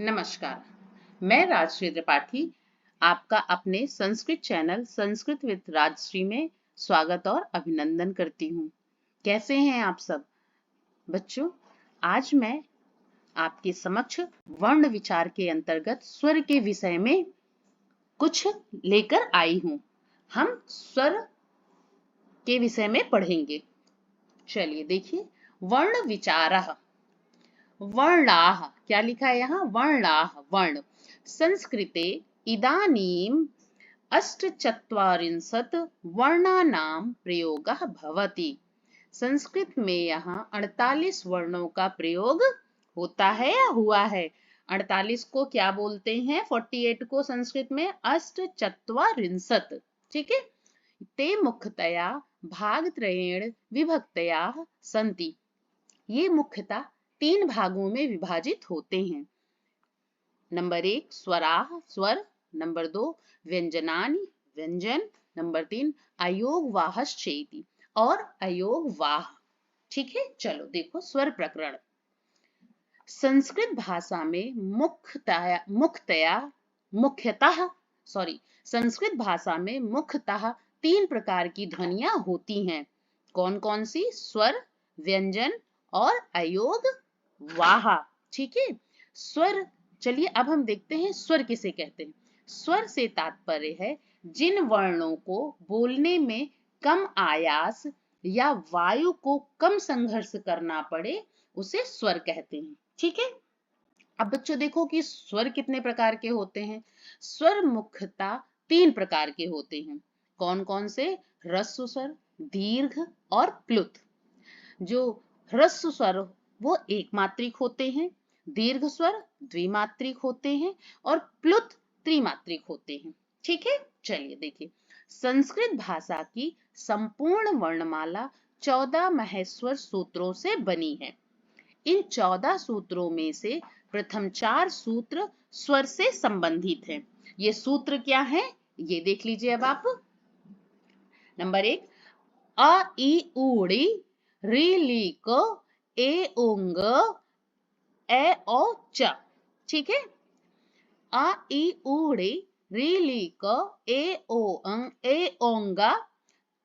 नमस्कार, मैं राजश्री त्रिपाठी आपका अपने संस्कृत चैनल संस्कृत विद राजश्री में स्वागत और अभिनंदन करती हूँ। कैसे हैं आप सब बच्चों? आज मैं आपके समक्ष वर्ण विचार के अंतर्गत स्वर के विषय में कुछ लेकर आई हूँ। हम स्वर के विषय में पढ़ेंगे। चलिए देखिए, वर्ण विचारः वर्णाः, क्या लिखा है यहाँ? वर्णाः, वर्ण। संस्कृते इदानीम् अष्टचत्वारिंशत् वर्णानां प्रयोगः भवति। संस्कृत में यहाँ 48 वर्णों का प्रयोग होता है या हुआ है। 48 को क्या बोलते हैं? 48 को संस्कृत में अष्टचत्वारिंशत्। ठीक है। ते मुख्यतया भागत्रयेण विभक्तयाः सन्ति। ये मुख्यतः 3 भागों में विभाजित होते हैं। नंबर 1 स्वराः, स्वर। नंबर 2 व्यंजनानि, व्यंजन। नंबर 3 अयोगवाहश्चेति और अयोगवाह। ठीक है, चलो देखो स्वर प्रकरण। संस्कृत भाषा में संस्कृत भाषा में मुख्यतः 3 प्रकार की ध्वनियां होती हैं। कौन कौन सी? स्वर, व्यंजन और अयोग वाह। ठीक है। स्वर, चलिए अब हम देखते हैं स्वर किसे कहते हैं। स्वर से तात्पर्य है जिन वर्णों को बोलने में कम आयास या वायु को कम संघर्ष करना पड़े उसे स्वर कहते हैं। ठीक है। अब बच्चों देखो कि स्वर कितने प्रकार के होते हैं। स्वर मुख्यतः 3 प्रकार के होते हैं। कौन कौन से? ह्रस्व स्वर, दीर्घ और प्लुत। जो ह्रस्व स्वर वो एक मात्रिक होते हैं, दीर्घ स्वर द्विमात्रिक होते हैं और प्लुत त्रिमात्रिक होते हैं। ठीक है। चलिए देखिए, संस्कृत भाषा की संपूर्ण वर्णमाला 14 महेश्वर सूत्रों से बनी है। इन 14 सूत्रों में से प्रथम 4 सूत्र स्वर से संबंधित हैं। ये सूत्र क्या है? ये देख लीजिए अब आप। नंबर 1 अ ई ऊड़ी री ली क ए ओंग ए ओ च। ठीक है। अ ई ऊड़ी री ली क ए ओ अंग ए ओंगा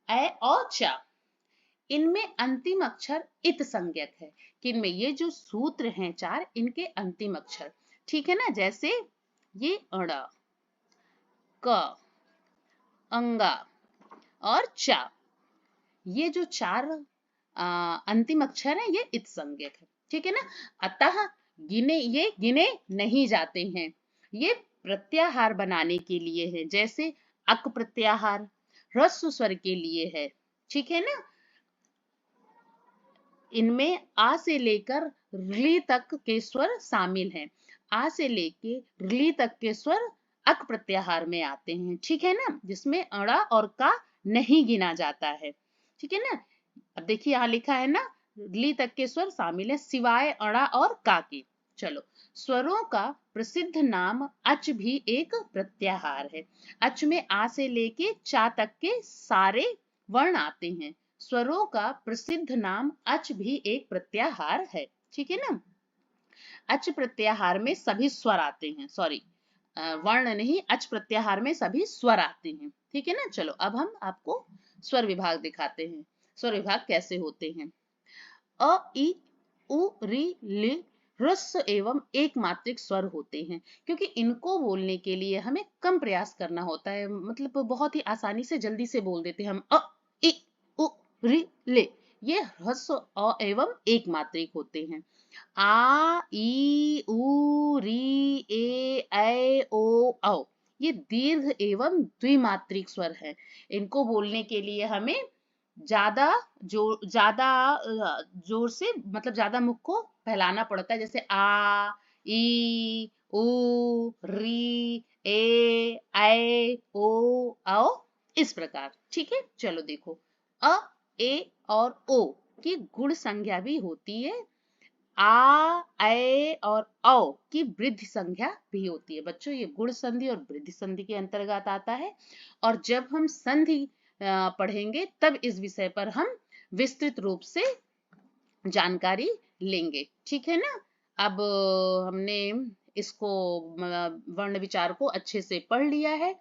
ए ओ च। इनमें अंतिम अक्षर इत संज्ञक है। किनमें? ये जो सूत्र हैं 4, इनके अंतिम अक्षर। ठीक है ना। जैसे ये अड़ा, क, अंगा और चा, ये जो 4 अंतिम अक्षर है ये इत संज्ञक है। ठीक है ना। अतः ये गिने नहीं जाते हैं। ये प्रत्याहार बनाने के लिए है। जैसे अक प्रत्याहार ह्रस्व स्वर के लिए है। ठीक है ना। इनमें आ से लेकर ऋ तक के स्वर शामिल हैं। आ से लेके ऋ तक के स्वर अक प्रत्याहार में आते हैं। ठीक है ना। जिसमें अड़ा और का नहीं गिना जाता है। ठीक है ना। अब देखिए यहाँ लिखा है ना, ली तक के स्वर शामिल है सिवाय अड़ा और का के। चलो, स्वरों का प्रसिद्ध नाम अच भी एक प्रत्याहार है। अच में आ से लेके चा तक के सारे वर्ण आते हैं। स्वरों का प्रसिद्ध नाम अच भी एक प्रत्याहार है। ठीक है ना। अच प्रत्याहार में सभी स्वर आते हैं। सॉरी, वर्ण नहीं, अच प्रत्याहार में सभी स्वर आते हैं। ठीक है ना। चलो अब हम आपको स्वर विभाग दिखाते हैं। स्वर विभाग कैसे होते हैं। अ ई उ री लि ह्रस्व एवं एक मात्रिक स्वर होते हैं। क्योंकि इनको बोलने के लिए हमें कम प्रयास करना होता है। मतलब बहुत ही आसानी से जल्दी से बोल देते हैं हम। अ ई उ री ले, ये ह्रस्व अ एवं एक मात्रिक होते हैं। आ ई उ री ए ऐ ओ औ, ये दीर्घ एवं द्विमात्रिक स्वर है। इनको बोलने के लिए हमें ज्यादा जोर से, मतलब ज्यादा मुख को फैलाना पड़ता है। जैसे आ ई उ री ए ऐ ओ औ, इस प्रकार। ठीक है। चलो देखो, अ ए और ओ की गुण संज्ञा भी होती है। आ ऐ और औ की वृद्धि संज्ञा भी होती है। बच्चों ये गुण संधि और वृद्धि संधि के अंतर्गत आता है। और जब हम संधि पढ़ेंगे तब इस विषय पर हम विस्तृत रूप से जानकारी लेंगे। ठीक है ना। अब हमने इसको वर्ण विचार को अच्छे से पढ़ लिया है।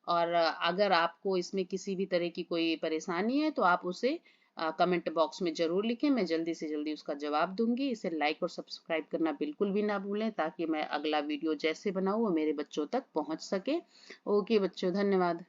और अगर आपको इसमें किसी भी तरह की कोई परेशानी है तो आप उसे कमेंट बॉक्स में जरूर लिखें, मैं जल्दी से जल्दी उसका जवाब दूंगी। इसे लाइक और सब्सक्राइब करना बिल्कुल भी ना भूलें, ताकि मैं अगला वीडियो जैसे बनाऊं वो मेरे बच्चों तक पहुंच सके। ओके बच्चों, धन्यवाद।